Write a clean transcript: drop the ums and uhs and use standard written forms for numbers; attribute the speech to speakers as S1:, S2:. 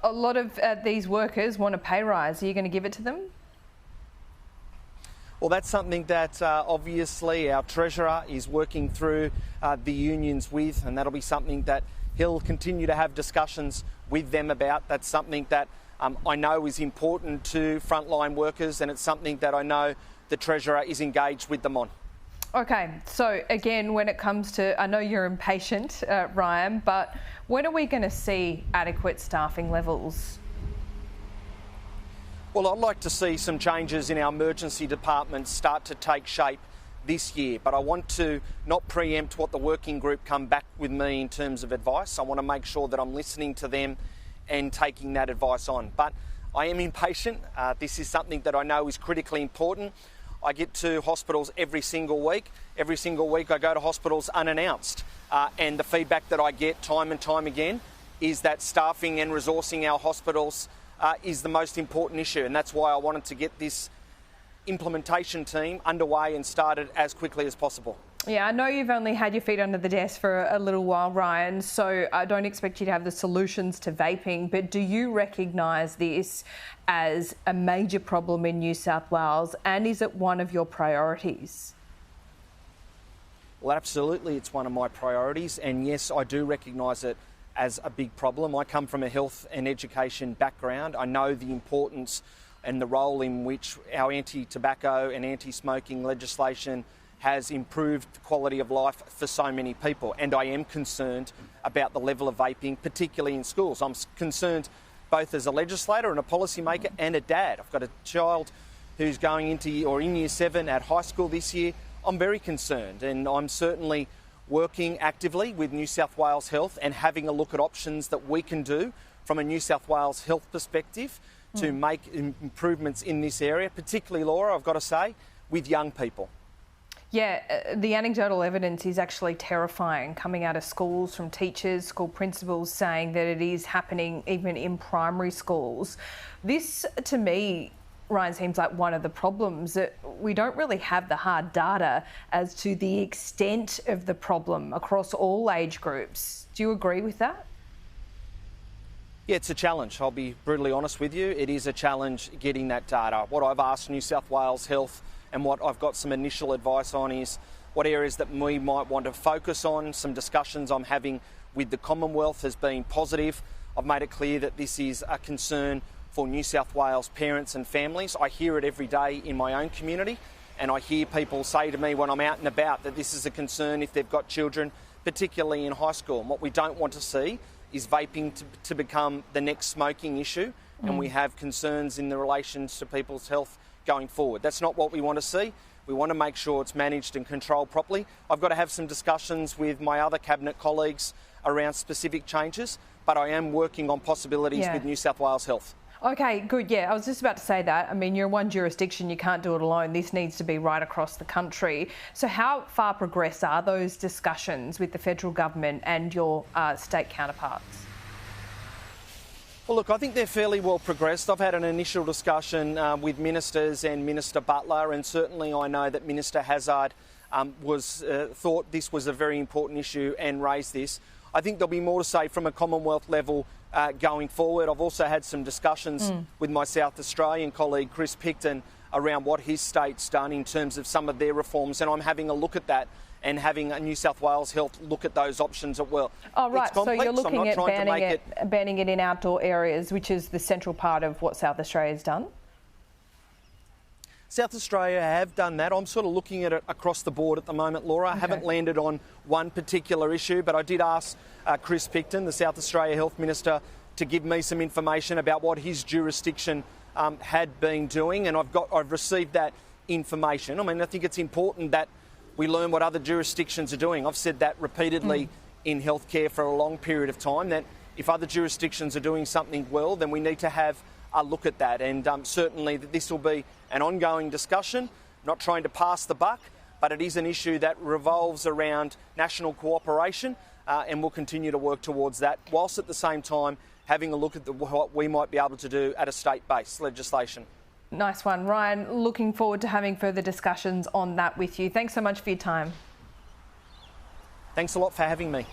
S1: a lot of these workers want a pay rise. Are you going to give it to them?
S2: Well, that's something that obviously our Treasurer is working through the unions with, and that'll be something that he'll continue to have discussions with them about. That's something that I know is important to frontline workers, and it's something that I know the Treasurer is engaged with them on.
S1: Okay, so again, when it comes to, I know you're impatient, Ryan, but when are we going to see adequate staffing levels?
S2: Well, I'd like to see some changes in our emergency departments start to take shape this year, but I want to not preempt what the working group come back with me in terms of advice. I want to make sure that I'm listening to them and taking that advice on. But I am impatient. This is something that I know is critically important. I get to hospitals every single week. Every single week I go to hospitals unannounced. And the feedback that I get time and time again is that staffing and resourcing our hospitals is the most important issue. And that's why I wanted to get this implementation team underway and started as quickly as possible.
S1: Yeah, I know you've only had your feet under the desk for a little while, Ryan, so I don't expect you to have the solutions to vaping, but do you recognise this as a major problem in New South Wales, and is it one of your priorities?
S2: Well, absolutely, it's one of my priorities, and yes, I do recognise it as a big problem. I come from a health and education background. I know the importance and the role in which our anti-tobacco and anti-smoking legislation has improved the quality of life for so many people. And I am concerned about the level of vaping, particularly in schools. I'm concerned both as a legislator and a policymaker and a dad. I've got a child who's going into in year 7 at high school this year. I'm very concerned, and I'm certainly working actively with New South Wales Health and having a look at options that we can do from a New South Wales Health perspective to make improvements in this area, particularly, Laura, I've got to say, with young people.
S1: Yeah, the anecdotal evidence is actually terrifying coming out of schools from teachers, school principals saying that it is happening even in primary schools. This, to me, Ryan, seems like one of the problems, that we don't really have the hard data as to the extent of the problem across all age groups. Do you agree with that?
S2: Yeah, it's a challenge. I'll be brutally honest with you. It is a challenge getting that data. What I've asked New South Wales Health and what I've got some initial advice on is what areas that we might want to focus on. Some discussions I'm having with the Commonwealth has been positive. I've made it clear that this is a concern for New South Wales parents and families. I hear it every day in my own community, and I hear people say to me when I'm out and about that this is a concern if they've got children, particularly in high school. And what we don't want to see is vaping to become the next smoking issue, and we have concerns in the relations to people's health going forward. That's not what we want to see. We want to make sure it's managed and controlled properly. I've got to have some discussions with my other Cabinet colleagues around specific changes, but I am working on possibilities with New South Wales Health.
S1: Okay, good. Yeah, I was just about to say that. I mean, you're in one jurisdiction, you can't do it alone. This needs to be right across the country. So how far progressed are those discussions with the federal government and your state counterparts?
S2: Well, look, I think they're fairly well progressed. I've had an initial discussion with ministers and Minister Butler, and certainly I know that Minister Hazzard thought this was a very important issue and raised this. I think there'll be more to say from a Commonwealth level going forward. I've also had some discussions with my South Australian colleague Chris Picton around what his state's done in terms of some of their reforms, and I'm having a look at that and having a New South Wales Health look at those options as well.
S1: Oh, right, so you're looking at banning it in outdoor areas, which is the central part of what South Australia's done?
S2: South Australia have done that. I'm sort of looking at it across the board at the moment, Laura. I haven't landed on one particular issue, but I did ask Chris Picton, the South Australia Health Minister, to give me some information about what his jurisdiction had been doing, and I've received that information. I mean, I think it's important that we learn what other jurisdictions are doing. I've said that repeatedly in healthcare for a long period of time, that if other jurisdictions are doing something well, then we need to have a look at that. And certainly this will be an ongoing discussion, not trying to pass the buck, but it is an issue that revolves around national cooperation, and we'll continue to work towards that, whilst at the same time having a look at what we might be able to do at a state-based legislation.
S1: Nice one, Ryan. Looking forward to having further discussions on that with you. Thanks so much for your time.
S2: Thanks a lot for having me.